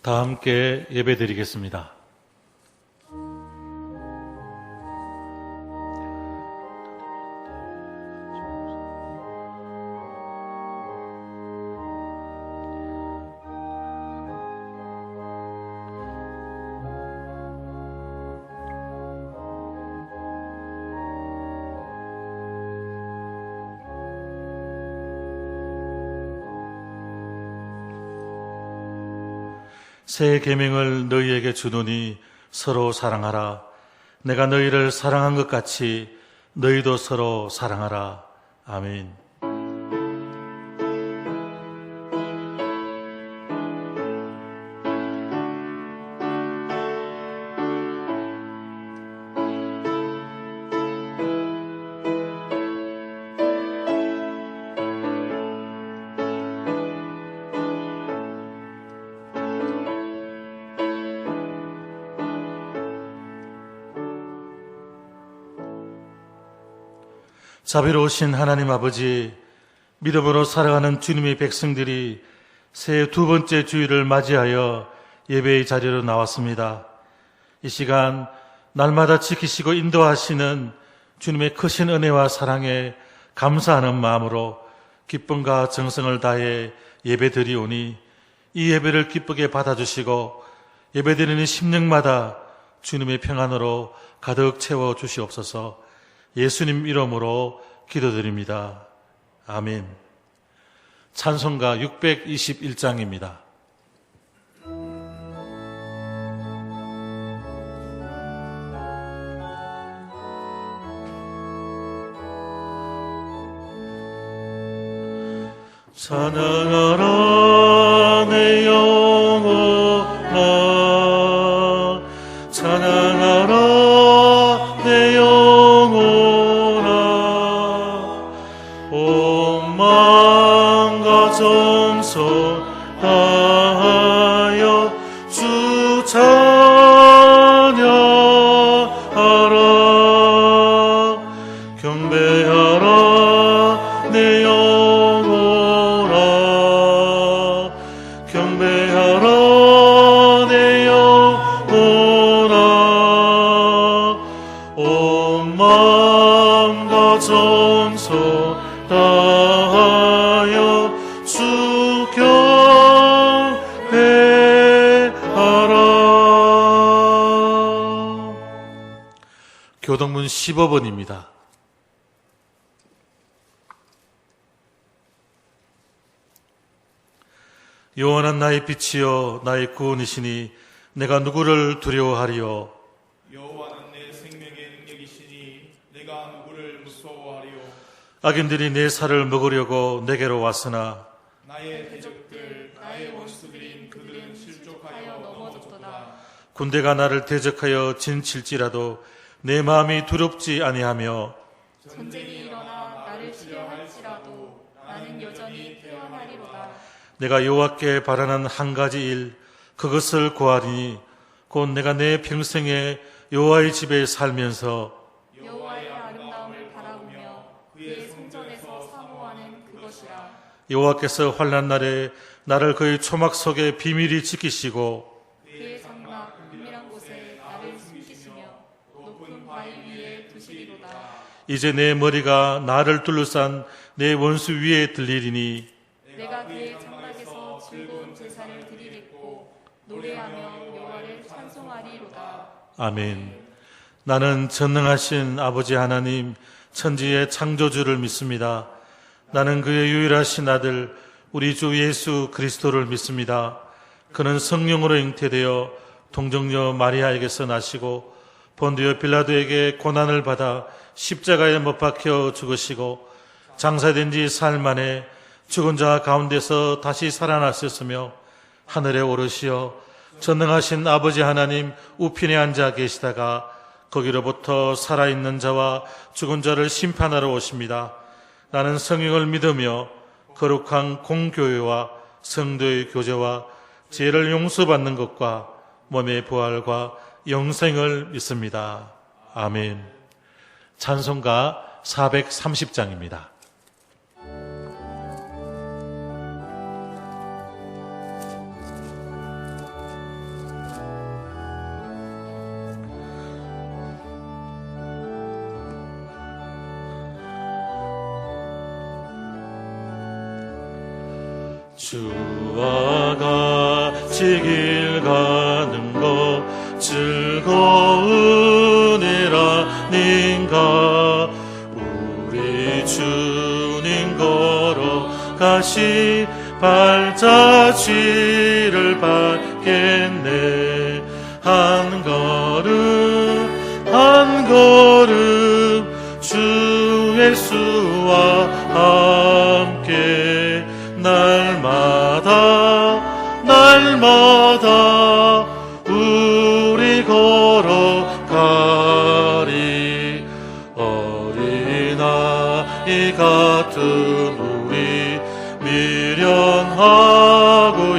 다 함께 예배드리겠습니다. 새 계명을 너희에게 주노니 서로 사랑하라. 내가 너희를 사랑한 것 같이 너희도 서로 사랑하라. 아멘. 자비로우신 하나님 아버지, 믿음으로 살아가는 주님의 백성들이 새해 두 번째 주일을 맞이하여 예배의 자리로 나왔습니다. 이 시간 날마다 지키시고 인도하시는 주님의 크신 은혜와 사랑에 감사하는 마음으로 기쁨과 정성을 다해 예배드리오니 이 예배를 기쁘게 받아주시고 예배드리는 심령마다 주님의 평안으로 가득 채워 주시옵소서. 예수님 이름으로 기도드립니다. 아멘. 찬송가 621장입니다. 찬양하라 내 영혼아, 찬양하라 내 영혼아, 온 마음과 정성 다하여 주 찬양하라. 경배하라 내 영혼아, 경배하라 내 영혼아, 온 마음과 정성 다하여 주 경배하라. 교동문 15번입니다. 영원한 나의 빛이요 나의 구원이시니 내가 누구를 두려워하리요. 여호와는 내 생명의 능력이시니 내가 누구를 무서워하리요. 악인들이 내 살을 먹으려고 내게로 왔으나 나의 대적들 나의 원수들인 그들은 실족하여 넘어졌도다. 군대가 나를 대적하여 진칠지라도 내 마음이 두렵지 아니하며 전쟁이 일어나 나를 치려 할지라도 나는 여전히 태어나리로다. 내가 여호와께 바라는 한 가지 일 그것을 구하리니 곧 내가 내 평생에 여호와의 집에 살면서 여호와의 아름다움을 바라보며 그의 성전에서 사모하는 그것이라. 여호와께서 환난 날에 나를 그의 초막 속에 비밀히 지키시고 그의 장막 은밀한 곳에 나를 숨기시며 높은 바위 위에 두시리로다. 이제 내 머리가 나를 둘러싼 내 원수 위에 들리리니 내가 그의 장막에서 즐거운 제사를 드리겠고 노래하며 여호와를 찬송하리로다. 아멘. 나는 전능하신 아버지 하나님 천지의 창조주를 믿습니다. 나는 그의 유일하신 아들 우리 주 예수 그리스도를 믿습니다. 그는 성령으로 잉태되어 동정녀 마리아에게서 나시고 본디오 빌라도에게 고난을 받아 십자가에 못 박혀 죽으시고 장사된 지 사흘 만에 죽은 자 가운데서 다시 살아나셨으며 하늘에 오르시어 전능하신 아버지 하나님 우편에 앉아 계시다가 거기로부터 살아있는 자와 죽은 자를 심판하러 오십니다. 나는 성령을 믿으며 거룩한 공교회와 성도의 교제와 죄를 용서받는 것과 몸의 부활과 영생을 믿습니다. 아멘. 찬송가 430장입니다. 주와 같이 길 가는 것 즐거운 일 아닌가. 우리 주님 걸어가시 발자취를 밟겠네. 한 걸음 한 걸음 주 예수와 함께 날마다 날마다 우리 걸어가리. 어린아이 같은 우리 미련하고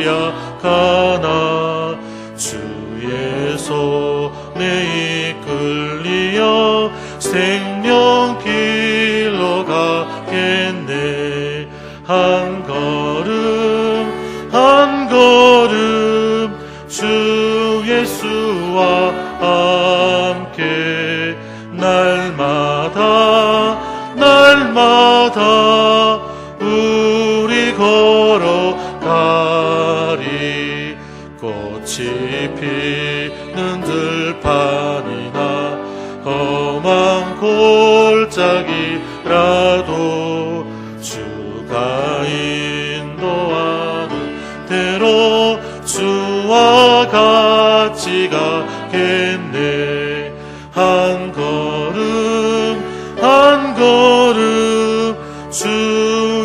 약하나 주의 손에 이끌리어 생명길로 가겠네. 한 걸음 한 걸음 주 예수와 함께 날마다 날마다 우리 걸어가리. 꽃이 피는 들판이나 험한 골짜기라도 주가 인도하는 대로 주와 같이 가겠네. 한 걸음 한 걸음 주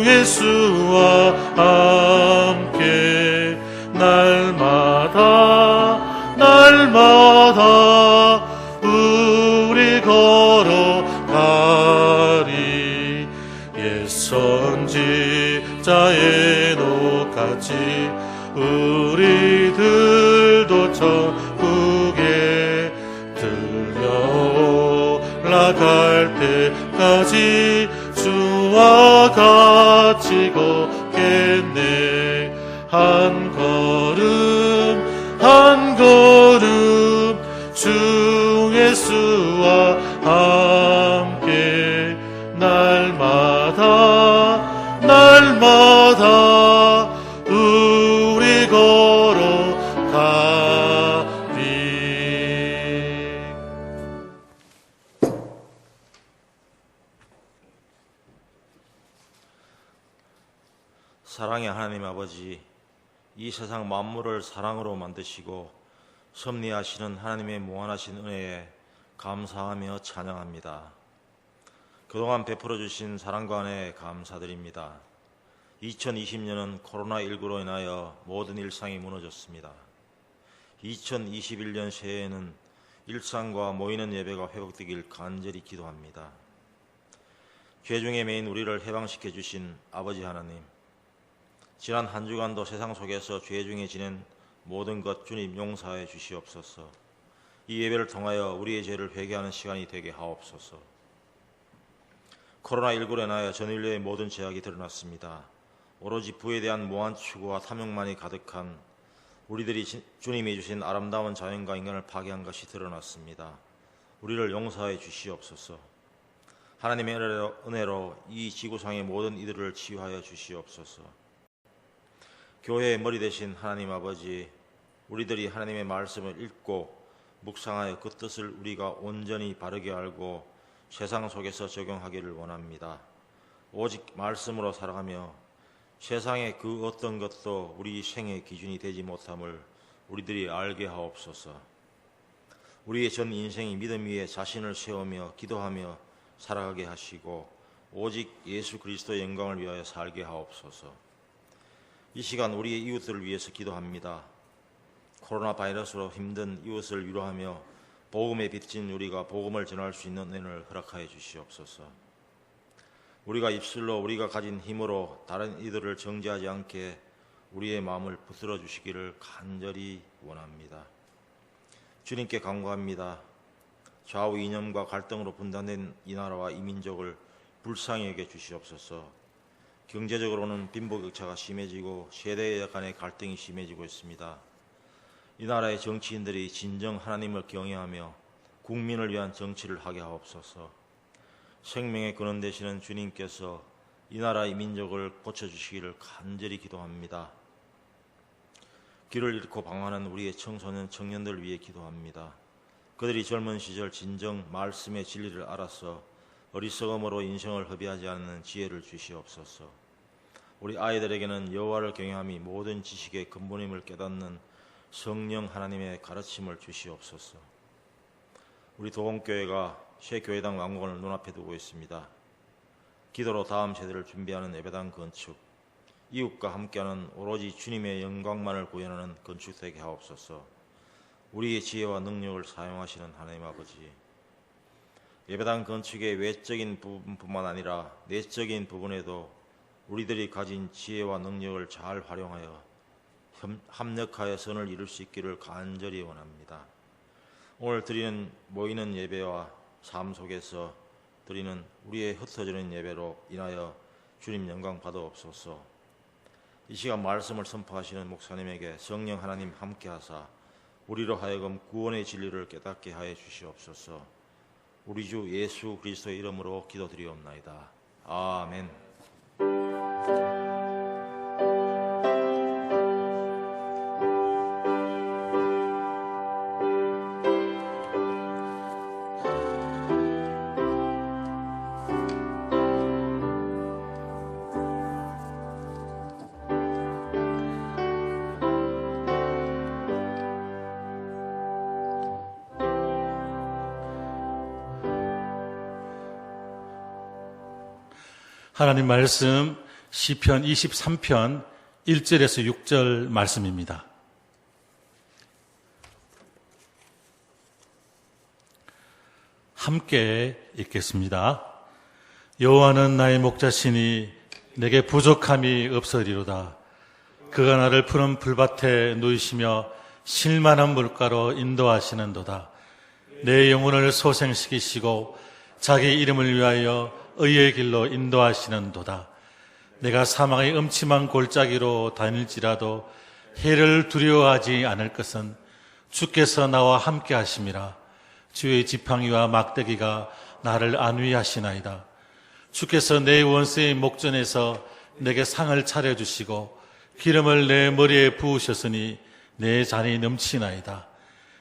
예수와 함께 날마다 날마다 우리 걸어가리. 옛 선지자의 녹같이 우리들도 천국에 들려올라갈 때까지 주와 같이 걷겠네. 한 걸음 한 걸음 주 예수와 함께 날마다 날마다 우리 걸어가리. 사랑의 하나님 아버지, 이 세상 만물을 사랑으로 만드시고 섭리하시는 하나님의 무한하신 은혜에 감사하며 찬양합니다. 그동안 베풀어 주신 사랑과 은혜에 감사드립니다. 2020년은 코로나19로 인하여 모든 일상이 무너졌습니다. 2021년 새해에는 일상과 모이는 예배가 회복되길 간절히 기도합니다. 죄 중에 매인 우리를 해방시켜 주신 아버지 하나님, 지난 한 주간도 세상 속에서 죄 중에 지낸 모든 것 주님 용서해 주시옵소서. 이 예배를 통하여 우리의 죄를 회개하는 시간이 되게 하옵소서. 코로나19로 인하여 전 인류의 모든 죄악이 드러났습니다. 오로지 부에 대한 무한 추구와 탐욕만이 가득한 우리들이 주님이 주신 아름다운 자연과 인간을 파괴한 것이 드러났습니다. 우리를 용서해 주시옵소서. 하나님의 은혜로 이 지구상의 모든 이들을 치유하여 주시옵소서. 교회의 머리 되신 하나님 아버지, 우리들이 하나님의 말씀을 읽고 묵상하여 그 뜻을 우리가 온전히 바르게 알고 세상 속에서 적용하기를 원합니다. 오직 말씀으로 살아가며 세상의 그 어떤 것도 우리 생의 기준이 되지 못함을 우리들이 알게 하옵소서. 우리의 전 인생이 믿음 위에 자신을 세우며 기도하며 살아가게 하시고 오직 예수 그리스도의 영광을 위하여 살게 하옵소서. 이 시간 우리의 이웃들을 위해서 기도합니다. 코로나 바이러스로 힘든 이웃을 위로하며 복음에 빚진 우리가 복음을 전할 수 있는 은혜를 허락하여 주시옵소서. 우리가 입술로 우리가 가진 힘으로 다른 이들을 정죄하지 않게 우리의 마음을 붙들어 주시기를 간절히 원합니다. 주님께 간구합니다. 좌우 이념과 갈등으로 분단된 이 나라와 이 민족을 불쌍히 여겨 주시옵소서. 경제적으로는 빈부격차가 심해지고 세대 간의 갈등이 심해지고 있습니다. 이 나라의 정치인들이 진정 하나님을 경외하며 국민을 위한 정치를 하게 하옵소서. 생명의 근원 되시는 주님께서 이 나라 이 민족을 고쳐주시기를 간절히 기도합니다. 길을 잃고 방황하는 우리의 청소년 청년들을 위해 기도합니다. 그들이 젊은 시절 진정 말씀의 진리를 알아서 어리석음으로 인생을 허비하지 않는 지혜를 주시옵소서. 우리 아이들에게는 여호와를 경외함이 모든 지식의 근본임을 깨닫는 성령 하나님의 가르침을 주시옵소서. 우리 도봉교회가 새 교회당 완공을 눈앞에 두고 있습니다. 기도로 다음 세대를 준비하는 예배당 건축, 이웃과 함께하는 오로지 주님의 영광만을 구현하는 건축되게 하옵소서. 우리의 지혜와 능력을 사용하시는 하나님 아버지, 예배당 건축의 외적인 부분뿐만 아니라 내적인 부분에도 우리들이 가진 지혜와 능력을 잘 활용하여 합력하여 선을 이룰 수 있기를 간절히 원합니다. 오늘 모이는 예배와 삶 속에서 드리는 우리의 흩어지는 예배로 인하여 주님 영광 받아옵소서. 이 시간 말씀을 선포하시는 목사님에게 성령 하나님 함께하사 우리로 하여금 구원의 진리를 깨닫게 하여 주시옵소서. 우리 주 예수 그리스도의 이름으로 기도드리옵나이다. 아멘. 하나님 말씀 시편 23편 1절에서 6절 말씀입니다. 함께 읽겠습니다. 여호와는 나의 목자시니 내게 부족함이 없으리로다. 그가 나를 푸른 풀밭에 누이시며 실만한 물가로 인도하시는도다. 내 영혼을 소생시키시고 자기 이름을 위하여 의의 길로 인도하시는도다. 내가 사망의 음침한 골짜기로 다닐지라도 해를 두려워하지 않을 것은 주께서 나와 함께 하심이라. 주의 지팡이와 막대기가 나를 안위하시나이다. 주께서 내 원수의 목전에서 내게 상을 차려주시고 기름을 내 머리에 부으셨으니 내 잔이 넘치나이다.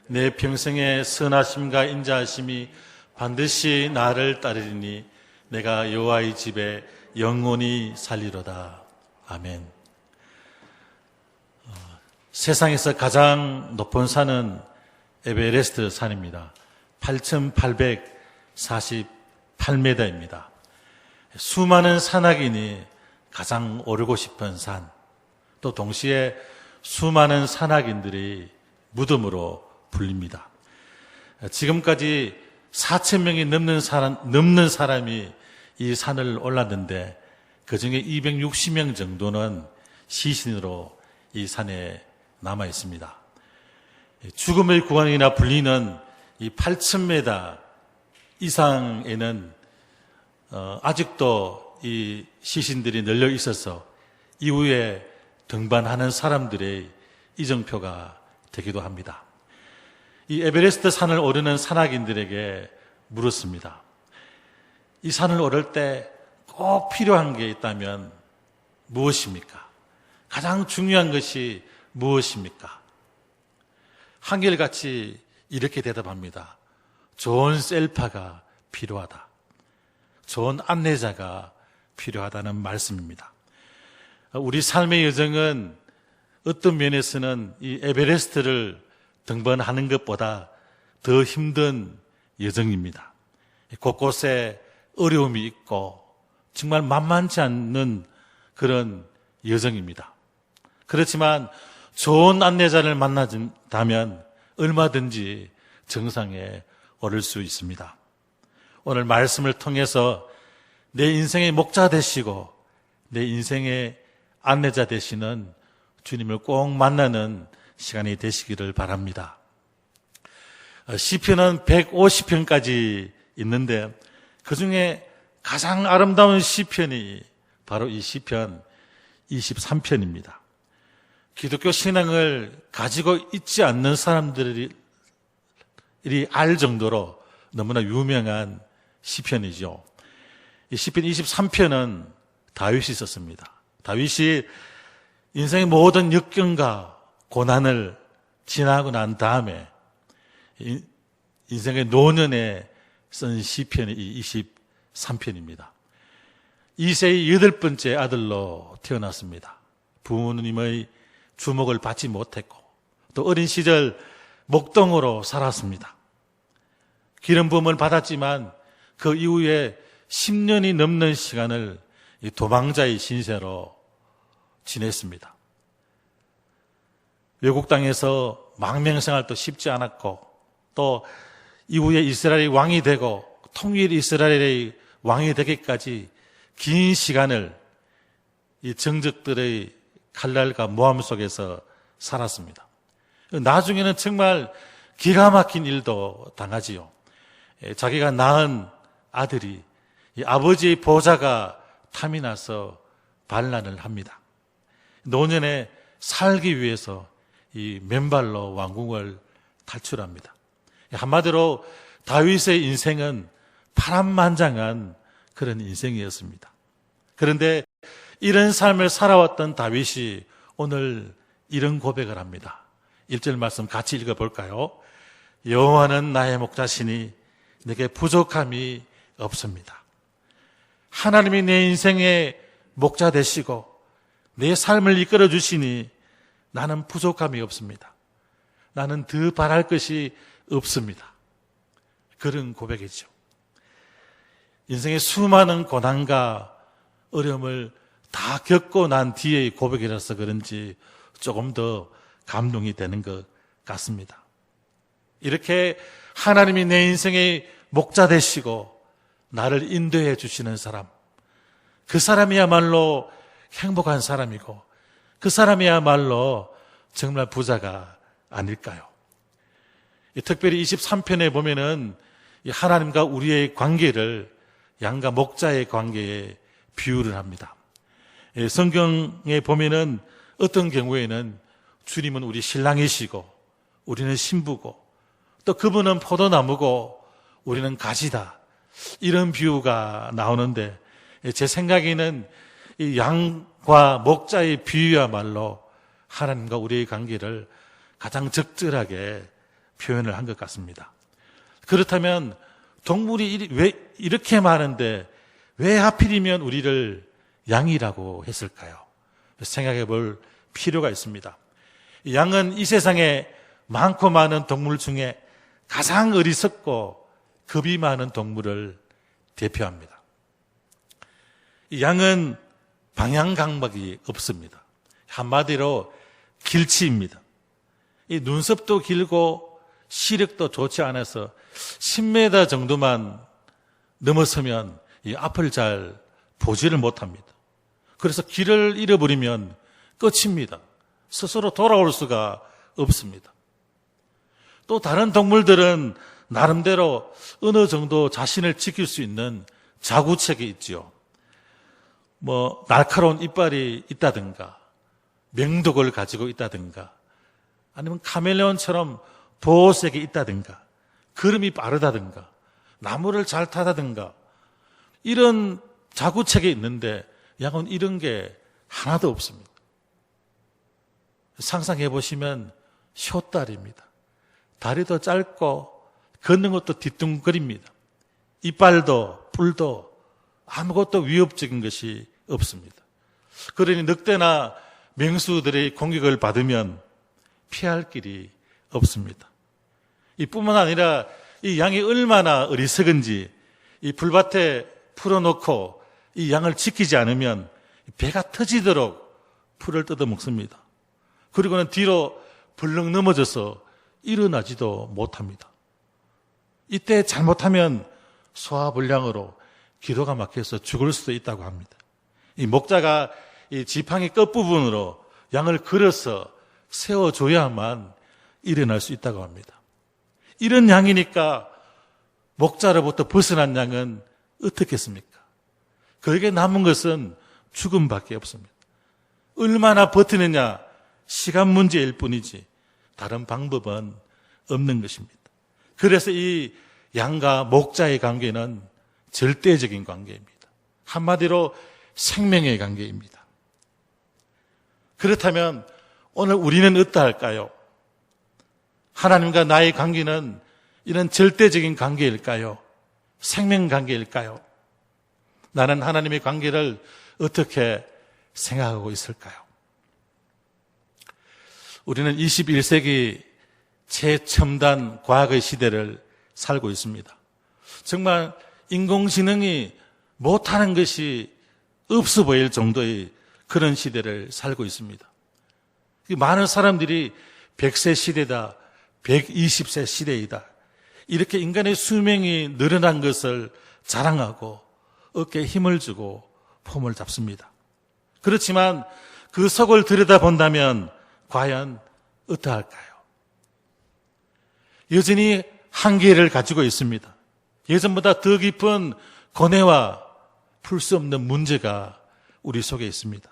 내 평생의 선하심과 인자하심이 반드시 나를 따르리니 내가 여호와의 집에 영원히 살리로다. 아멘. 세상에서 가장 높은 산은 에베레스트 산입니다. 8,848m입니다. 수많은 산악인이 가장 오르고 싶은 산, 또 동시에 수많은 산악인들이 무덤으로 불립니다. 지금까지 4,000명이 넘는 사람이 이 산을 올랐는데 그 중에 260명 정도는 시신으로 이 산에 남아 있습니다. 죽음의 구간이나 불리는 이 8,000m 이상에는 아직도 이 시신들이 널려 있어서 이후에 등반하는 사람들의 이정표가 되기도 합니다. 이 에베레스트 산을 오르는 산악인들에게 물었습니다. 이 산을 오를 때 꼭 필요한 게 있다면 무엇입니까? 가장 중요한 것이 무엇입니까? 한결같이 이렇게 대답합니다. 좋은 셀파가 필요하다. 좋은 안내자가 필요하다는 말씀입니다. 우리 삶의 여정은 어떤 면에서는 이 에베레스트를 등반하는 것보다 더 힘든 여정입니다. 곳곳에 어려움이 있고 정말 만만치 않는 그런 여정입니다. 그렇지만 좋은 안내자를 만나다면 얼마든지 정상에 오를 수 있습니다. 오늘 말씀을 통해서 내 인생의 목자 되시고 내 인생의 안내자 되시는 주님을 꼭 만나는 시간이 되시기를 바랍니다. 시편은 150편까지 있는데 그 중에 가장 아름다운 시편이 바로 이 시편 23편입니다. 기독교 신앙을 가지고 있지 않는 사람들이 알 정도로 너무나 유명한 시편이죠. 이 시편 23편은 다윗이 있었습니다. 다윗이 인생의 모든 역경과 고난을 지나고 난 다음에 인생의 노년에 쓴 시편이 이 23편입니다. 이세의 8번째 아들로 태어났습니다. 부모님의 주목을 받지 못했고 또 어린 시절 목동으로 살았습니다. 기름 부음을 받았지만 그 이후에 10년이 넘는 시간을 도망자의 신세로 지냈습니다. 외국 땅에서 망명생활도 쉽지 않았고 또 이후에 이스라엘이 왕이 되고 통일 이스라엘의 왕이 되기까지 긴 시간을 이 정적들의 칼날과 모함 속에서 살았습니다. 나중에는 정말 기가 막힌 일도 당하지요. 자기가 낳은 아들이 이 아버지의 보좌가 탐이 나서 반란을 합니다. 노년에 살기 위해서 이 맨발로 왕궁을 탈출합니다. 한마디로 다윗의 인생은 파란만장한 그런 인생이었습니다. 그런데 이런 삶을 살아왔던 다윗이 오늘 이런 고백을 합니다. 1절 말씀 같이 읽어볼까요? 여호와는 나의 목자시니 내게 부족함이 없습니다. 하나님이 내 인생의 목자 되시고 내 삶을 이끌어 주시니 나는 부족함이 없습니다. 나는 더 바랄 것이 없습니다. 그런 고백이죠. 인생의 수많은 고난과 어려움을 다 겪고 난 뒤의 고백이라서 그런지 조금 더 감동이 되는 것 같습니다. 이렇게 하나님이 내 인생의 목자 되시고 나를 인도해 주시는 사람, 그 사람이야말로 행복한 사람이고 그 사람이야말로 정말 부자가 아닐까요? 특별히 23편에 보면은 하나님과 우리의 관계를 양과 목자의 관계에 비유를 합니다. 성경에 보면은 어떤 경우에는 주님은 우리 신랑이시고 우리는 신부고 또 그분은 포도나무고 우리는 가지다. 이런 비유가 나오는데 제 생각에는 이 양과 목자의 비유야말로 하나님과 우리의 관계를 가장 적절하게 표현을 한 것 같습니다. 그렇다면 동물이 왜 이렇게 많은데 왜 하필이면 우리를 양이라고 했을까요? 생각해 볼 필요가 있습니다. 양은 이 세상에 많고 많은 동물 중에 가장 어리석고 겁이 많은 동물을 대표합니다. 이 양은 방향 감각이 없습니다. 한마디로 길치입니다. 이 눈썹도 길고 시력도 좋지 않아서 10m 정도만 넘어서면 이 앞을 잘 보지를 못합니다. 그래서 길을 잃어버리면 끝입니다. 스스로 돌아올 수가 없습니다. 또 다른 동물들은 나름대로 어느 정도 자신을 지킬 수 있는 자구책이 있죠. 날카로운 이빨이 있다든가 명독을 가지고 있다든가 아니면 카멜레온처럼 보호색이 있다든가 걸음이 빠르다든가 나무를 잘 타다든가 이런 자구책이 있는데 양은 이런 게 하나도 없습니다. 상상해 보시면 쇼다리입니다. 다리도 짧고 걷는 것도 뒤뚱거립니다. 이빨도 뿔도 아무것도 위협적인 것이 없습니다. 그러니 늑대나 맹수들의 공격을 받으면 피할 길이 없습니다. 이뿐만 아니라 이 양이 얼마나 어리석은지 이 풀밭에 풀어놓고 이 양을 지키지 않으면 배가 터지도록 풀을 뜯어 먹습니다. 그리고는 뒤로 벌렁 넘어져서 일어나지도 못합니다. 이때 잘못하면 소화불량으로 기도가 막혀서 죽을 수도 있다고 합니다. 이 목자가 이 지팡이 끝부분으로 양을 걸어서 세워줘야만 일어날 수 있다고 합니다. 이런 양이니까 목자로부터 벗어난 양은 어떻겠습니까? 그에게 남은 것은 죽음밖에 없습니다. 얼마나 버티느냐 시간 문제일 뿐이지 다른 방법은 없는 것입니다. 그래서 이 양과 목자의 관계는 절대적인 관계입니다. 한마디로 생명의 관계입니다. 그렇다면 오늘 우리는 어떠할까요? 하나님과 나의 관계는 이런 절대적인 관계일까요? 생명 관계일까요? 나는 하나님의 관계를 어떻게 생각하고 있을까요? 우리는 21세기 최첨단 과학의 시대를 살고 있습니다. 정말 인공지능이 못하는 것이 없어 보일 정도의 그런 시대를 살고 있습니다. 많은 사람들이 100세 시대다, 120세 시대이다, 이렇게 인간의 수명이 늘어난 것을 자랑하고 어깨에 힘을 주고 폼을 잡습니다. 그렇지만 그 속을 들여다본다면 과연 어떠할까요? 여전히 한계를 가지고 있습니다. 예전보다 더 깊은 고뇌와 풀 수 없는 문제가 우리 속에 있습니다.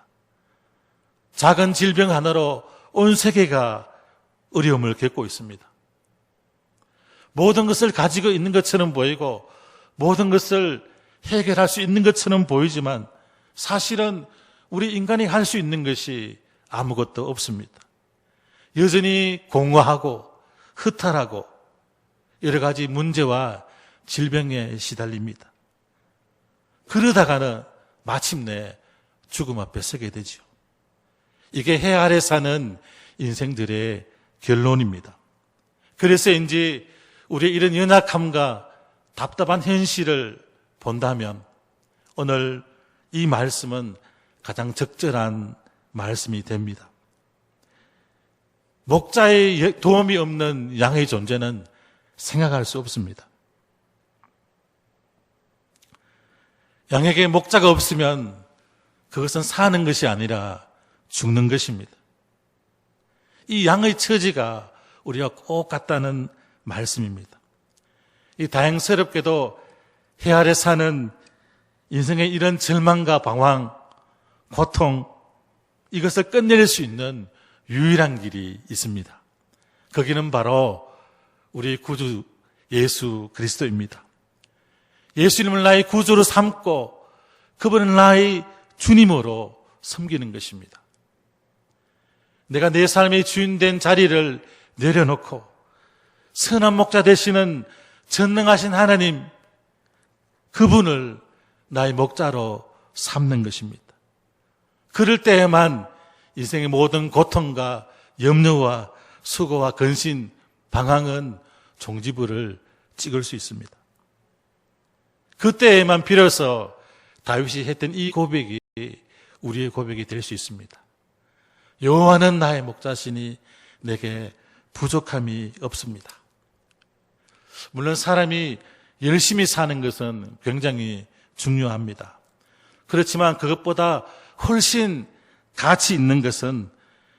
작은 질병 하나로 온 세계가 어려움을 겪고 있습니다. 모든 것을 가지고 있는 것처럼 보이고 모든 것을 해결할 수 있는 것처럼 보이지만 사실은 우리 인간이 할 수 있는 것이 아무것도 없습니다. 여전히 공허하고 허탈하고 여러 가지 문제와 질병에 시달립니다. 그러다가는 마침내 죽음 앞에 서게 되죠. 이게 해 아래 사는 인생들의 결론입니다. 그래서인지 우리의 이런 연약함과 답답한 현실을 본다면 오늘 이 말씀은 가장 적절한 말씀이 됩니다. 목자의 도움이 없는 양의 존재는 생각할 수 없습니다. 양에게 목자가 없으면 그것은 사는 것이 아니라 죽는 것입니다. 이 양의 처지가 우리가 꼭 같다는 말씀입니다. 이 다행스럽게도 해 아래 사는 인생의 이런 절망과 방황, 고통, 이것을 끝낼 수 있는 유일한 길이 있습니다. 거기는 바로 우리 구주 예수 그리스도입니다. 예수님을 나의 구주로 삼고 그분을 나의 주님으로 섬기는 것입니다. 내가 내 삶의 주인 된 자리를 내려놓고 선한 목자 되시는 전능하신 하나님, 그분을 나의 목자로 삼는 것입니다. 그럴 때에만 인생의 모든 고통과 염려와 수고와 근심, 방황은 종지부를 찍을 수 있습니다. 그때에만 비로소 다윗이 했던 이 고백이 우리의 고백이 될 수 있습니다. 여호와는 나의 목자시니 내게 부족함이 없습니다. 물론 사람이 열심히 사는 것은 굉장히 중요합니다. 그렇지만 그것보다 훨씬 가치 있는 것은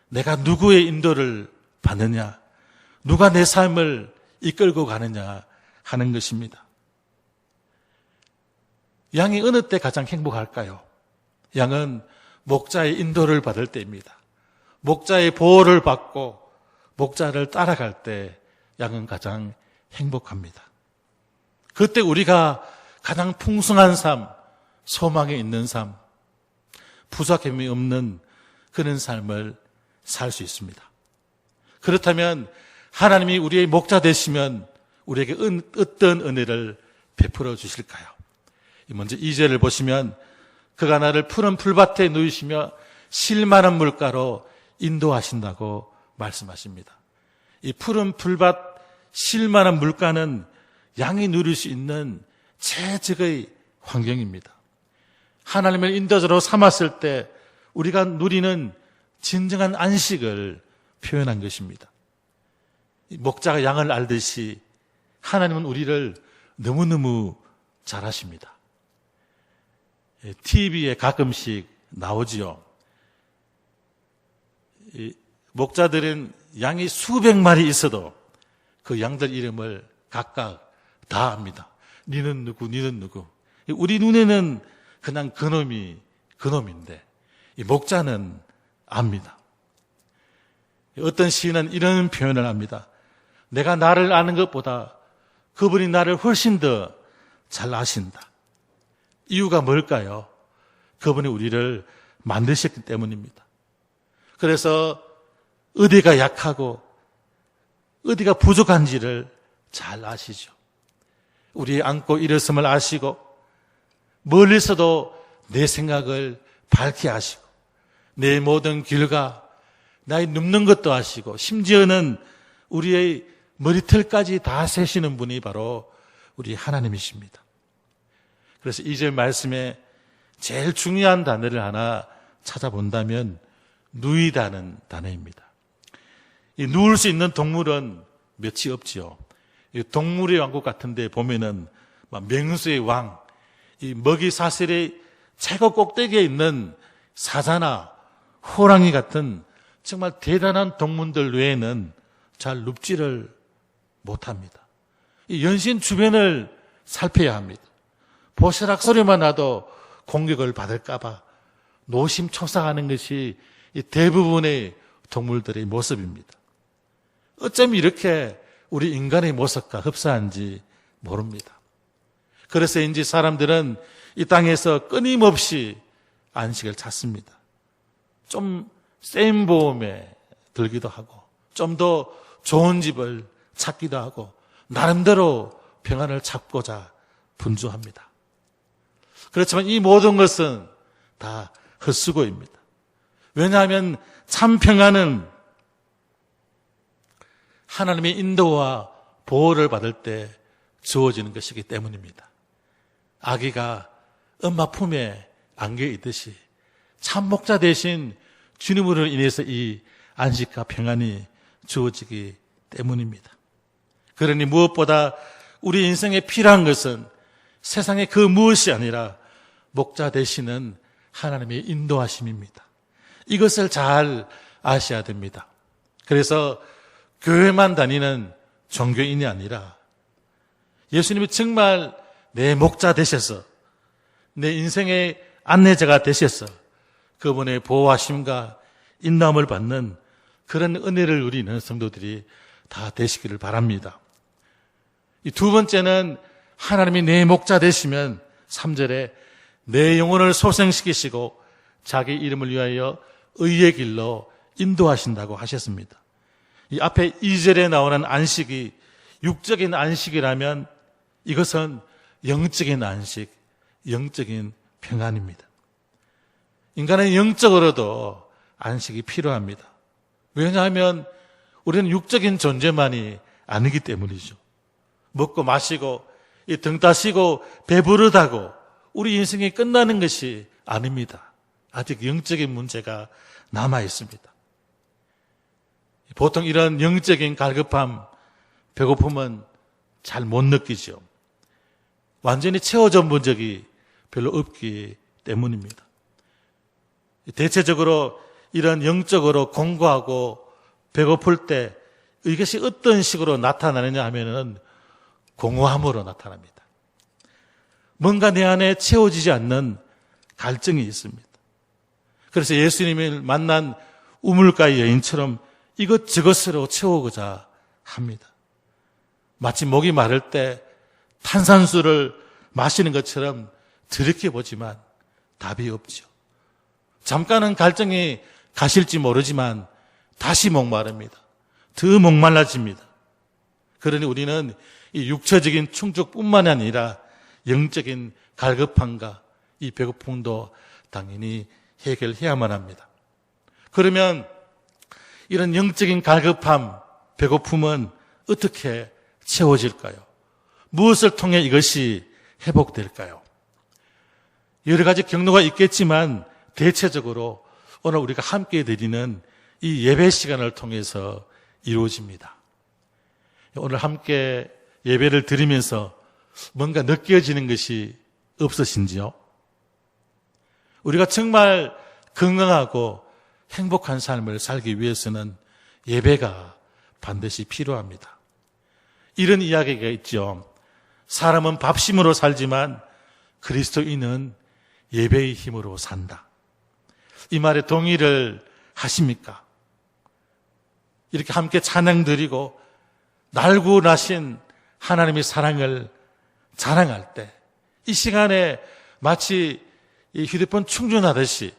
내가 누구의 인도를 받느냐, 누가 내 삶을 이끌고 가느냐 하는 것입니다. 양이 어느 때 가장 행복할까요? 양은 목자의 인도를 받을 때입니다. 목자의 보호를 받고 목자를 따라갈 때 양은 가장 행복합니다. 그때 우리가 가장 풍성한 삶, 소망이 있는 삶, 부족함이 없는 그런 삶을 살 수 있습니다. 그렇다면 하나님이 우리의 목자 되시면 우리에게 어떤 은혜를 베풀어 주실까요? 먼저 2절을 보시면 그가 나를 푸른 풀밭에 누이시며 실만한 물가로 인도하신다고 말씀하십니다. 이 푸른 풀밭, 실만한 물가는 양이 누릴 수 있는 최적의 환경입니다. 하나님을 인도자로 삼았을 때 우리가 누리는 진정한 안식을 표현한 것입니다. 목자가 양을 알듯이 하나님은 우리를 너무너무 잘 아십니다. TV에 가끔씩 나오지요. 목자들은 양이 수백 마리 있어도 그 양들 이름을 각각 다 압니다. 니는 누구, 니는 누구. 우리 눈에는 그냥 그놈이 그놈인데 이 목자는 압니다. 어떤 시인은 이런 표현을 합니다. 내가 나를 아는 것보다 그분이 나를 훨씬 더 잘 아신다. 이유가 뭘까요? 그분이 우리를 만드셨기 때문입니다. 그래서 어디가 약하고 어디가 부족한지를 잘 아시죠. 우리 안고 일어섬을 아시고 멀리서도 내 생각을 밝게 아시고 내 모든 길과 나의 눕는 것도 아시고 심지어는 우리의 머리털까지 다 세시는 분이 바로 우리 하나님이십니다. 그래서 2절 말씀에 제일 중요한 단어를 하나 찾아본다면 누이다는 단어입니다. 이 누울 수 있는 동물은 몇이 없지요. 이 동물의 왕국 같은 데 보면은 맹수의 왕, 이 먹이 사슬의 최고 꼭대기에 있는 사자나 호랑이 같은 정말 대단한 동물들 외에는 잘 눕지를 못합니다. 이 연신 주변을 살펴야 합니다. 보시락 소리만 나도 공격을 받을까봐 노심초사하는 것이 이 대부분의 동물들의 모습입니다. 어쩜 이렇게 우리 인간의 모습과 흡사한지 모릅니다. 그래서인지 사람들은 이 땅에서 끊임없이 안식을 찾습니다. 좀 센 보험에 들기도 하고 좀 더 좋은 집을 찾기도 하고 나름대로 평안을 찾고자 분주합니다. 그렇지만 이 모든 것은 다 헛수고입니다. 왜냐하면 참 평안은 하나님의 인도와 보호를 받을 때 주어지는 것이기 때문입니다. 아기가 엄마 품에 안겨 있듯이 참 목자 대신 주님으로 인해서 이 안식과 평안이 주어지기 때문입니다. 그러니 무엇보다 우리 인생에 필요한 것은 세상의 그 무엇이 아니라 목자 되시는 하나님의 인도하심입니다. 이것을 잘 아셔야 됩니다. 그래서 교회만 다니는 종교인이 아니라 예수님이 정말 내 목자 되셔서 내 인생의 안내자가 되셔서 그분의 보호하심과 인도함을 받는 그런 은혜를 누리는 성도들이 다 되시기를 바랍니다. 이 두 번째는 하나님이 내 목자 되시면 3절에 내 영혼을 소생시키시고 자기 이름을 위하여 의의 길로 인도하신다고 하셨습니다. 이 앞에 2절에 나오는 안식이 육적인 안식이라면 이것은 영적인 안식, 영적인 평안입니다. 인간은 영적으로도 안식이 필요합니다. 왜냐하면 우리는 육적인 존재만이 아니기 때문이죠. 먹고 마시고 등 따시고 배부르다고 우리 인생이 끝나는 것이 아닙니다. 아직 영적인 문제가 남아 있습니다. 보통 이런 영적인 갈급함, 배고픔은 잘 못 느끼죠. 완전히 채워져 본 적이 별로 없기 때문입니다. 대체적으로 이런 영적으로 공고하고 배고플 때 이것이 어떤 식으로 나타나느냐 하면은 공허함으로 나타납니다. 뭔가 내 안에 채워지지 않는 갈증이 있습니다. 그래서 예수님을 만난 우물가의 여인처럼 이것저것으로 채우고자 합니다. 마치 목이 마를 때 탄산수를 마시는 것처럼 들이켜보지만 답이 없죠. 잠깐은 갈증이 가실지 모르지만 다시 목마릅니다. 더 목말라집니다. 그러니 우리는 이 육체적인 충족뿐만 아니라 영적인 갈급함과 이 배고픔도 당연히 해결해야만 합니다. 그러면 이런 영적인 갈급함, 배고픔은 어떻게 채워질까요? 무엇을 통해 이것이 회복될까요? 여러 가지 경로가 있겠지만 대체적으로 오늘 우리가 함께 드리는 이 예배 시간을 통해서 이루어집니다. 오늘 함께 예배를 드리면서 뭔가 느껴지는 것이 없으신지요? 우리가 정말 건강하고 행복한 삶을 살기 위해서는 예배가 반드시 필요합니다. 이런 이야기가 있죠. 사람은 밥심으로 살지만 그리스도인은 예배의 힘으로 산다. 이 말에 동의를 하십니까? 이렇게 함께 찬양 드리고 날고 나신 하나님의 사랑을 자랑할 때 이 시간에 마치 이 휴대폰 충전하듯이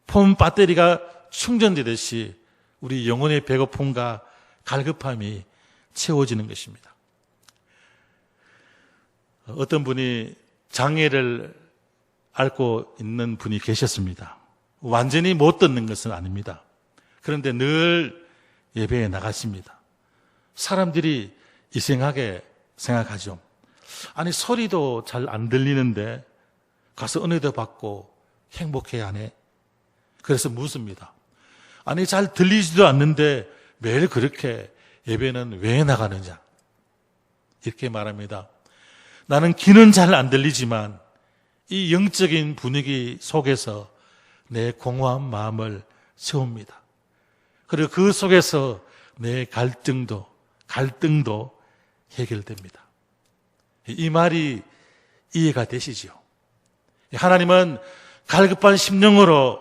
폰 배터리가 충전되듯이 우리 영혼의 배고픔과 갈급함이 채워지는 것입니다. 어떤 분이 장애를 앓고 있는 분이 계셨습니다. 완전히 못 듣는 것은 아닙니다. 그런데 늘 예배에 나가십니다. 사람들이 이상하게 생각하죠. 아니, 소리도 잘 안 들리는데 가서 은혜도 받고 행복해야 하네. 그래서 묻습니다. 아니, 잘 들리지도 않는데 매일 그렇게 예배는 왜 나가느냐? 이렇게 말합니다. 나는 귀는 잘 안 들리지만 이 영적인 분위기 속에서 내 공허한 마음을 채웁니다. 그리고 그 속에서 내 갈등도 해결됩니다. 이 말이 이해가 되시죠? 하나님은 갈급한 심령으로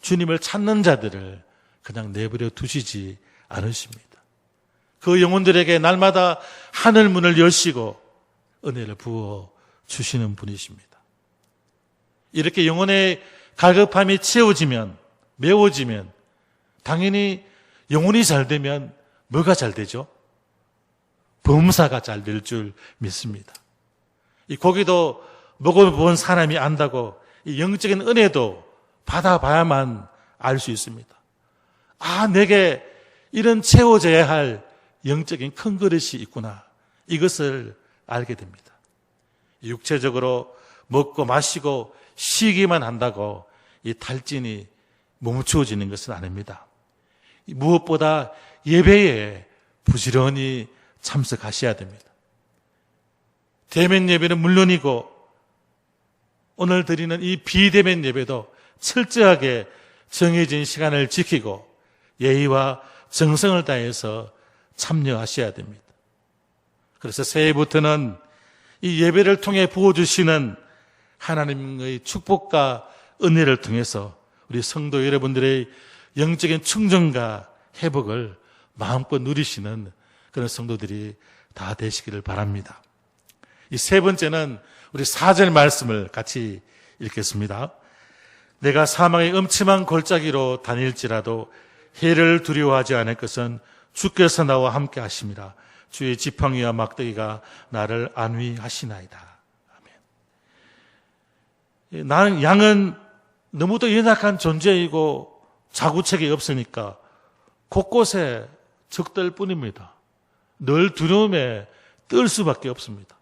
주님을 찾는 자들을 그냥 내버려 두시지 않으십니다. 그 영혼들에게 날마다 하늘 문을 여시고 은혜를 부어 주시는 분이십니다. 이렇게 영혼의 갈급함이 채워지면, 메워지면 당연히 영혼이 잘 되면 뭐가 잘 되죠? 범사가 잘 될 줄 믿습니다. 이 고기도 먹어본 사람이 안다고 이 영적인 은혜도 받아봐야만 알 수 있습니다. 아, 내게 이런 채워져야 할 영적인 큰 그릇이 있구나. 이것을 알게 됩니다. 육체적으로 먹고 마시고 쉬기만 한다고 이 탈진이 멈추어지는 것은 아닙니다. 무엇보다 예배에 부지런히 참석하셔야 됩니다. 대면 예배는 물론이고 오늘 드리는 이 비대면 예배도 철저하게 정해진 시간을 지키고 예의와 정성을 다해서 참여하셔야 됩니다. 그래서 새해부터는 이 예배를 통해 부어주시는 하나님의 축복과 은혜를 통해서 우리 성도 여러분들의 영적인 충전과 회복을 마음껏 누리시는 그런 성도들이 다 되시기를 바랍니다. 이 세 번째는 우리 4절 말씀을 같이 읽겠습니다. 내가 사망의 음침한 골짜기로 다닐지라도 해를 두려워하지 않을 것은 주께서 나와 함께 하심이라. 주의 지팡이와 막대기가 나를 안위하시나이다. 아멘. 나는 양은 너무도 연약한 존재이고 자구책이 없으니까 곳곳에 적들 뿐입니다. 늘 두려움에 떨 수밖에 없습니다.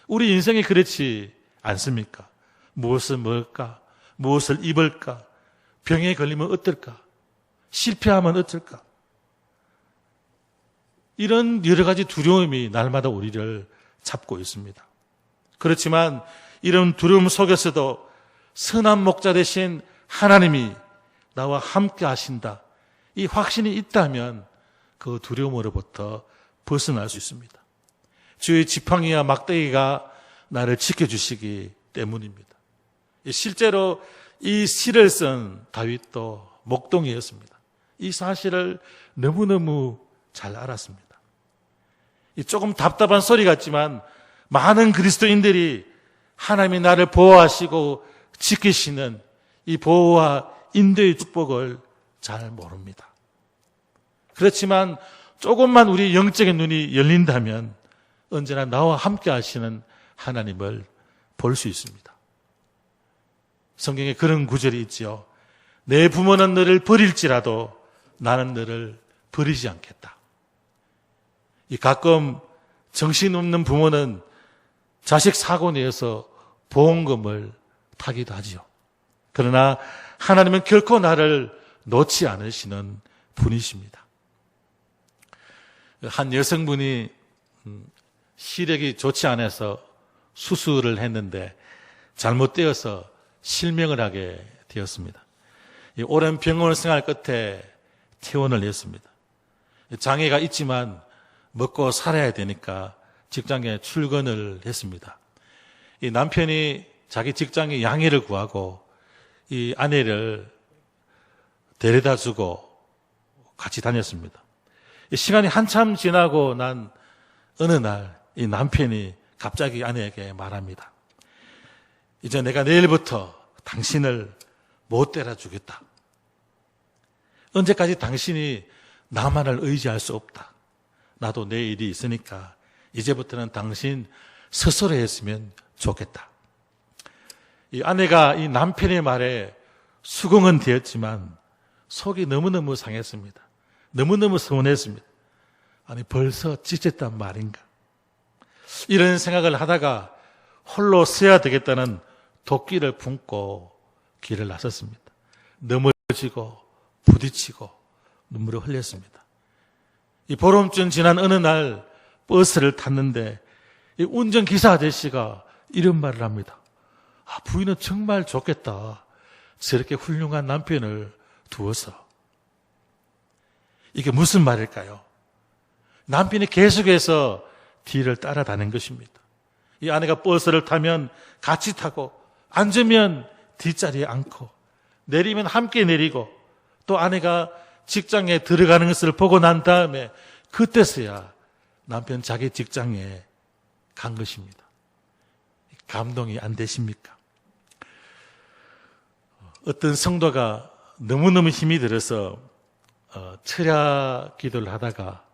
우리 인생이 그렇지 않습니까? 무엇을 먹을까? 무엇을 입을까? 병에 걸리면 어떨까? 실패하면 어떨까? 이런 여러 가지 두려움이 날마다 우리를 잡고 있습니다. 그렇지만 이런 두려움 속에서도 선한 목자 되신 하나님이 나와 함께 하신다. 이 확신이 있다면 그 두려움으로부터 벗어날 수 있습니다. 주의 지팡이와 막대기가 나를 지켜주시기 때문입니다. 실제로 이 시를 쓴 다윗도 목동이었습니다. 이 사실을 너무너무 잘 알았습니다. 조금 답답한 소리 같지만 많은 그리스도인들이 하나님이 나를 보호하시고 지키시는 이 보호와 인도의 축복을 잘 모릅니다. 그렇지만 조금만 우리 영적인 눈이 열린다면 언제나 나와 함께 하시는 하나님을 볼 수 있습니다. 성경에 그런 구절이 있지요. 내 부모는 너를 버릴지라도 나는 너를 버리지 않겠다. 이 가끔 정신없는 부모는 자식 사고 내서 보험금을 타기도 하지요. 그러나 하나님은 결코 나를 놓지 않으시는 분이십니다. 한 여성분이 시력이 좋지 않아서 수술을 했는데 잘못되어서 실명을 하게 되었습니다. 오랜 병원 생활 끝에 퇴원을 했습니다. 장애가 있지만 먹고 살아야 되니까 직장에 출근을 했습니다. 이 남편이 자기 직장에 양해를 구하고 이 아내를 데려다 주고 같이 다녔습니다. 시간이 한참 지나고 난 어느 날 이 남편이 갑자기 아내에게 말합니다. 이제 내가 내일부터 당신을 못 때려주겠다. 언제까지 당신이 나만을 의지할 수 없다. 나도 내 일이 있으니까 이제부터는 당신 스스로 했으면 좋겠다. 이 아내가 이 남편의 말에 수긍은 되었지만 속이 너무너무 상했습니다. 너무너무 서운했습니다. 아니 벌써 찢었단 말인가. 이런 생각을 하다가 홀로 서야 되겠다는 도끼를 품고 길을 나섰습니다. 넘어지고 부딪히고 눈물을 흘렸습니다. 이 보름쯤 지난 어느 날 버스를 탔는데 이 운전기사 아저씨가 이런 말을 합니다. 아, 부인은 정말 좋겠다. 저렇게 훌륭한 남편을 두어서. 이게 무슨 말일까요? 남편이 계속해서 뒤를 따라다닌 것입니다. 이 아내가 버스를 타면 같이 타고 앉으면 뒷자리에 앉고 내리면 함께 내리고 또 아내가 직장에 들어가는 것을 보고 난 다음에 그때서야 남편 자기 직장에 간 것입니다. 감동이 안 되십니까? 어떤 성도가 너무너무 힘이 들어서 철야 기도를 하다가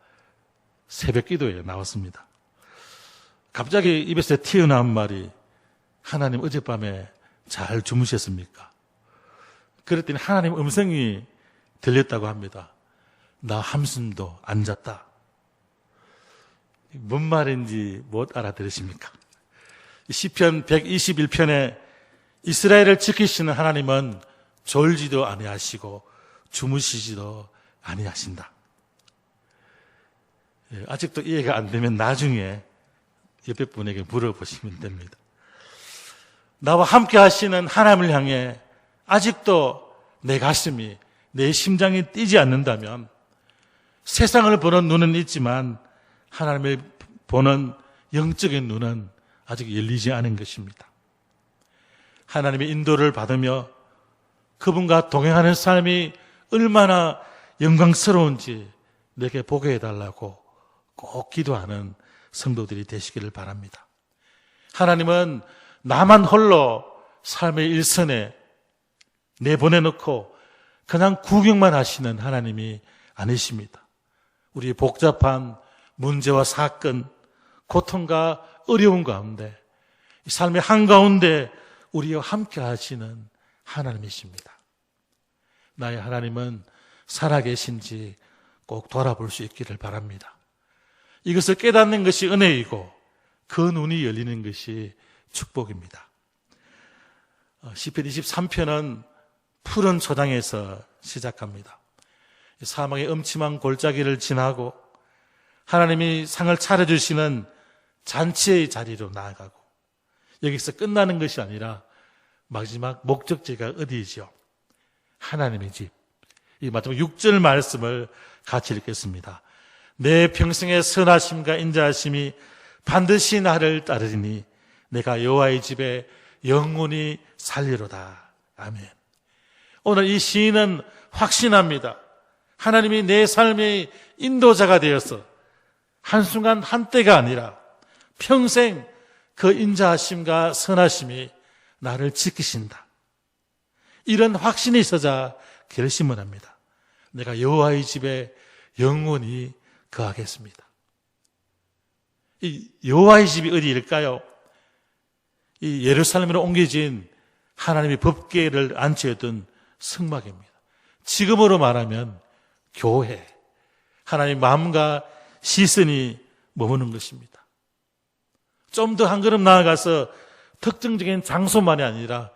새벽 기도에 나왔습니다. 갑자기 입에서 튀어나온 말이 하나님 어젯밤에 잘 주무셨습니까? 그랬더니 하나님 음성이 들렸다고 합니다. 나 한숨도 안 잤다. 뭔 말인지 못 알아들으십니까? 시편 121편에 이스라엘을 지키시는 하나님은 졸지도 아니하시고 주무시지도 아니하신다. 아직도 이해가 안 되면 나중에 옆에 분에게 물어보시면 됩니다. 나와 함께 하시는 하나님을 향해 아직도 내 가슴이, 내 심장이 뛰지 않는다면 세상을 보는 눈은 있지만 하나님을 보는 영적인 눈은 아직 열리지 않은 것입니다. 하나님의 인도를 받으며 그분과 동행하는 삶이 얼마나 영광스러운지 내게 보게 해달라고 꼭 기도하는 성도들이 되시기를 바랍니다. 하나님은 나만 홀로 삶의 일선에 내보내놓고 그냥 구경만 하시는 하나님이 아니십니다. 우리 복잡한 문제와 사건, 고통과 어려움 가운데 이 삶의 한가운데 우리와 함께 하시는 하나님이십니다. 나의 하나님은 살아계신지 꼭 돌아볼 수 있기를 바랍니다. 이것을 깨닫는 것이 은혜이고 그 눈이 열리는 것이 축복입니다. 시편 23편은 푸른 초장에서 시작합니다. 사망의 음침한 골짜기를 지나고 하나님이 상을 차려주시는 잔치의 자리로 나아가고 여기서 끝나는 것이 아니라 마지막 목적지가 어디이죠? 하나님의 집. 이 마지막 6절 말씀을 같이 읽겠습니다. 내 평생의 선하심과 인자하심이 반드시 나를 따르리니 내가 여호와의 집에 영원히 살리로다. 아멘. 오늘 이 시인은 확신합니다. 하나님이 내 삶의 인도자가 되어서 한순간 한때가 아니라 평생 그 인자하심과 선하심이 나를 지키신다. 이런 확신이 있어자 결심을 합니다. 내가 여호와의 집에 영원히 거하겠습니다. 이 여호와의 집이 어디일까요? 이 예루살렘으로 옮겨진 하나님의 법궤를 안치했던 성막입니다. 지금으로 말하면 교회, 하나님의 마음과 시선이 머무는 것입니다. 좀 더 한 걸음 나아가서 특정적인 장소만이 아니라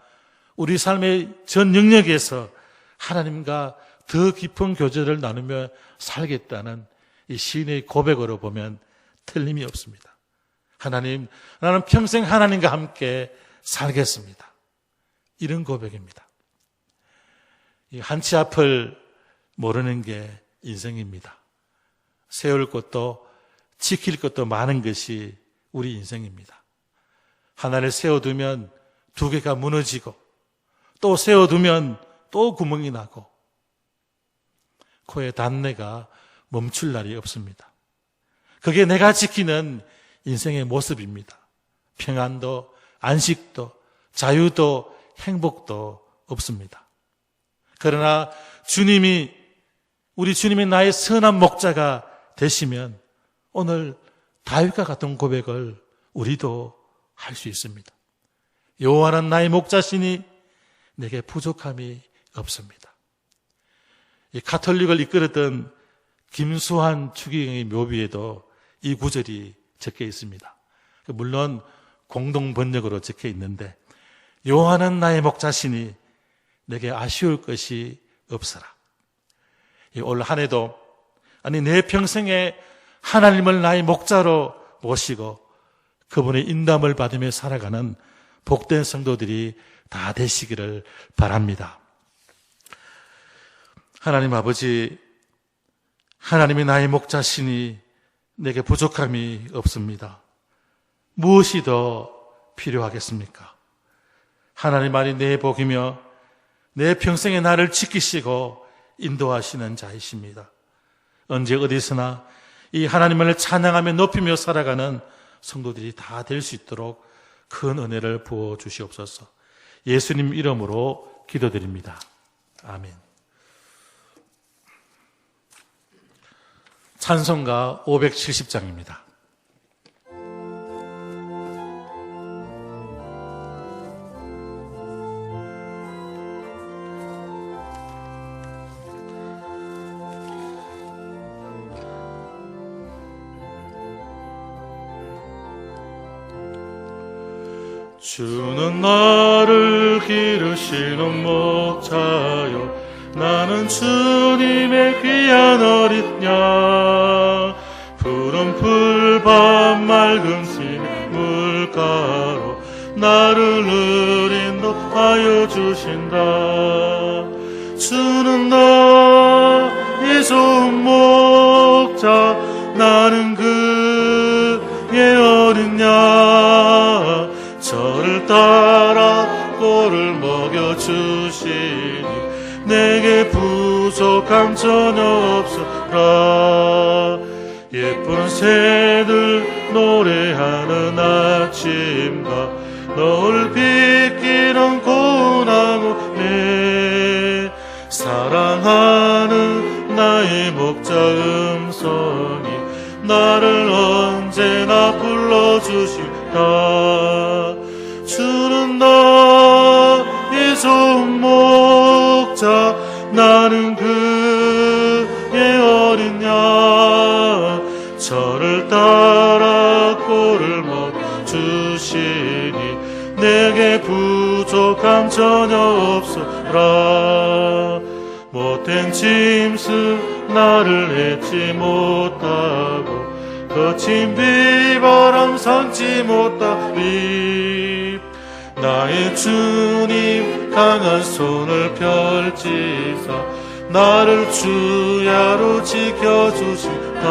우리 삶의 전 영역에서 하나님과 더 깊은 교제를 나누며 살겠다는 이 시인의 고백으로 보면 틀림이 없습니다. 하나님, 나는 평생 하나님과 함께 살겠습니다. 이런 고백입니다. 이 한치 앞을 모르는 게 인생입니다. 세울 것도 지킬 것도 많은 것이 우리 인생입니다. 하나를 세워두면 두 개가 무너지고 또 세워두면 또 구멍이 나고 코에 단내가 멈출 날이 없습니다. 그게 내가 지키는 인생의 모습입니다. 평안도, 안식도, 자유도, 행복도 없습니다. 그러나 우리 주님이 나의 선한 목자가 되시면 오늘 다윗과 같은 고백을 우리도 할 수 있습니다. 여호와는 나의 목자시니 내게 부족함이 없습니다. 이 가톨릭을 이끌었던 김수환 추기경의 묘비에도 이 구절이 적혀 있습니다. 물론 공동 번역으로 적혀 있는데 여호와는 나의 목자시니 내게 아쉬울 것이 없어라. 올 한 해도 내 평생에 하나님을 나의 목자로 모시고 그분의 인도함을 받으며 살아가는 복된 성도들이 다 되시기를 바랍니다. 하나님 아버지, 하나님이 나의 목자시니 내게 부족함이 없습니다. 무엇이 더 필요하겠습니까? 하나님만이 내 복이며 내 평생에 나를 지키시고 인도하시는 자이십니다. 언제 어디서나 이 하나님을 찬양하며 높이며 살아가는 성도들이 다 될 수 있도록 큰 은혜를 부어 주시옵소서. 예수님 이름으로 기도드립니다. 아멘. 찬송가 570장입니다. 주는 나를 기르시는 목자요 나는 주님의 귀한 어린 양 푸른 풀밭 맑은 신 물가로 나를 인도하여 주신다. 주는 나의 좋은 목자 나는 그의 어린 양 저를 따라 꼴을 먹여주시니 내게 부족함 전혀 없어라. 예쁜 새들 노래하는 아침과 너울 비끼는 고나무에 사랑하는 나의 목자 음성이 나를 언제나 불러주신다. 주는 나의 좋은 목자 나는 그의 어린 양 저를 따라 꼴을 먹주시니 내게 부족함 전혀 없어라. 못된 짐승 나를 잊지 못하고 거친 비바람 삼지 못하리. 나의 주님 강한 손을 펼치사 나를 주야로 지켜주신다.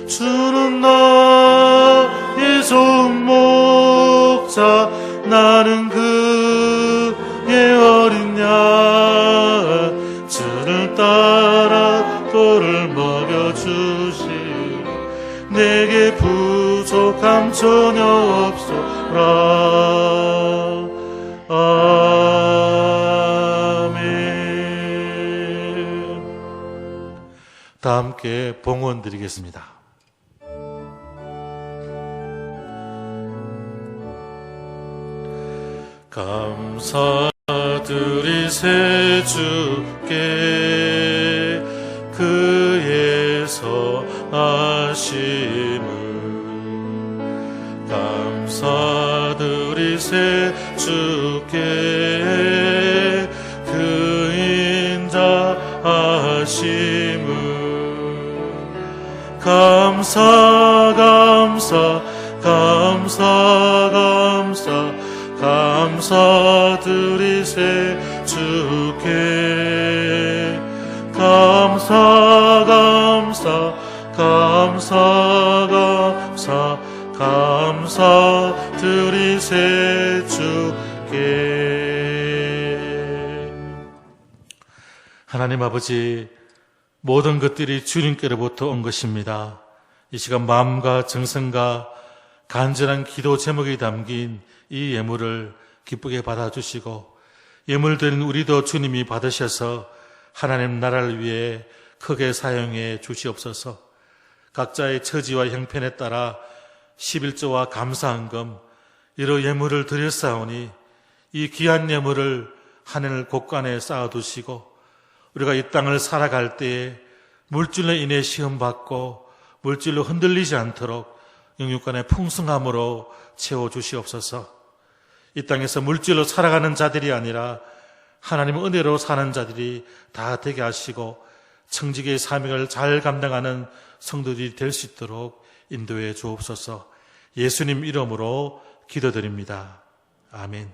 주는 나의 좋은 목자 나는 그의 어린 양 주를 따라 꼴을 먹여주시니 내게 부족함 전혀 없소라. 아멘. 다 함께 봉헌 드리겠습니다. 감사드리세 주께 그의 선하심을 감사드리세 주께 그 인자하심을 감사드리세 주께 감사드리세 주께. 하나님 아버지, 모든 것들이 주님께로부터 온 것입니다. 이 시간 마음과 정성과 간절한 기도 제목이 담긴 이 예물을 기쁘게 받아주시고 예물 드린 우리도 주님이 받으셔서 하나님 나라를 위해 크게 사용해 주시옵소서. 각자의 처지와 형편에 따라 11조와 감사한금 여러 예물을 드렸사오니 이 귀한 예물을 하늘 곳간에 쌓아두시고 우리가 이 땅을 살아갈 때에 물질로 인해 시험받고 물질로 흔들리지 않도록 영육간의 풍성함으로 채워주시옵소서. 이 땅에서 물질로 살아가는 자들이 아니라 하나님의 은혜로 사는 자들이 다 되게 하시고 청지기의 사명을 잘 감당하는 성도들이 될 수 있도록 인도해 주옵소서. 예수님 이름으로 기도드립니다. 아멘.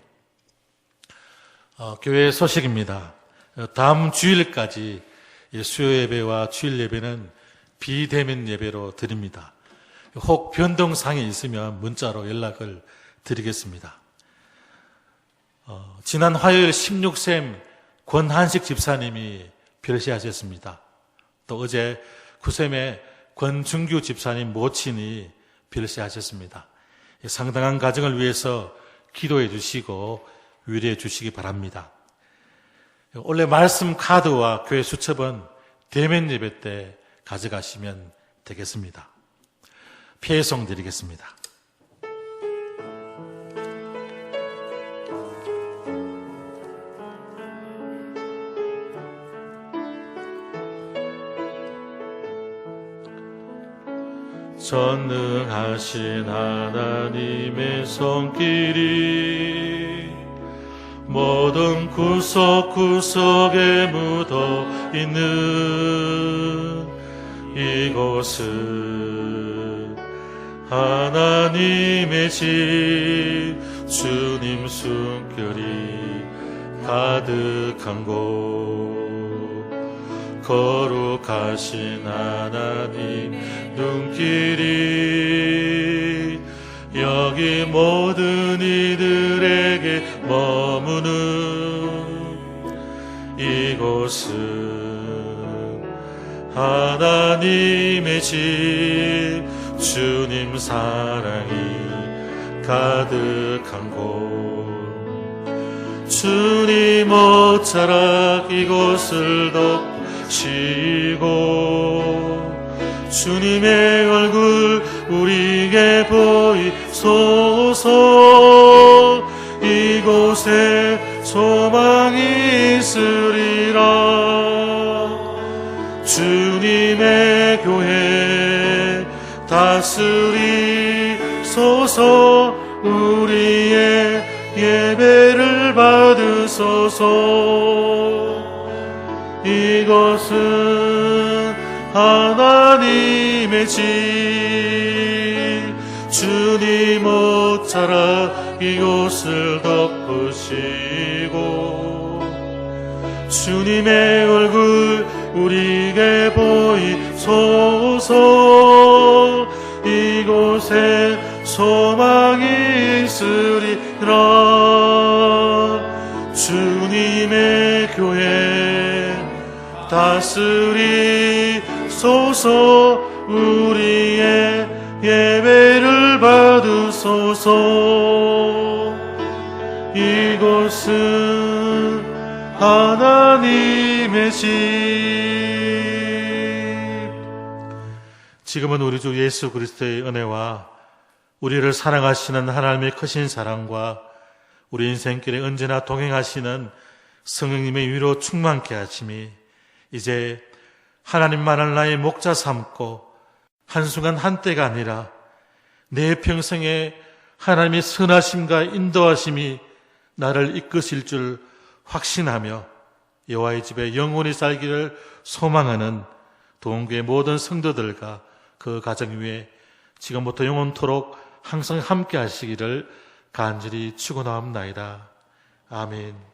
교회 소식입니다. 다음 주일까지 수요 예배와 주일 예배는 비대면 예배로 드립니다. 혹 변동사항이 있으면 문자로 연락을 드리겠습니다. 지난 화요일 16셈 권한식 집사님이 별세하셨습니다. 또 어제 9셈의 권준규 집사님 모친이 별세하셨습니다. 상당한 가정을 위해서 기도해 주시고 위로해 주시기 바랍니다. 원래 말씀 카드와 교회 수첩은 대면 예배 때 가져가시면 되겠습니다. 피해송 드리겠습니다. 전능하신 하나님의 손길이 모든 구석구석에 묻어 있는 이곳은 하나님의 집, 주님 숨결이 가득한 곳, 거룩하신 하나님 눈길이 여기 모든 이들에게 머무는 이곳은 하나님의 집, 주님 사랑이 가득한 곳, 주님 옷자락 이곳을 덮으시고 주님의 얼굴 우리에게 보이소서. 이곳에 소망이 있으리라. 주님의 교회 다스리소서. 우리의 예배를 받으소서. 이곳은 하나님의 집, 주님 옷자락 이곳을 덮으시고 주님의 얼굴 우리에게 보이소서. 이곳에 소망이 있으리라. 주님의 교회 다스리소서. 우리의 예배를 받으소서. 이곳은 하나님의 집. 지금은 우리 주 예수 그리스도의 은혜와 우리를 사랑하시는 하나님의 크신 사랑과 우리 인생길에 언제나 동행하시는 성령님의 위로 충만케 하심이 이제 하나님만을 나의 목자 삼고 한순간 한때가 아니라 내 평생에 하나님의 선하심과 인도하심이 나를 이끄실 줄 확신하며 여호와의 집에 영원히 살기를 소망하는 도원교회 모든 성도들과 그 가정 위에 지금부터 영원토록 항상 함께 하시기를 간절히 축원하옵나이다. 아멘.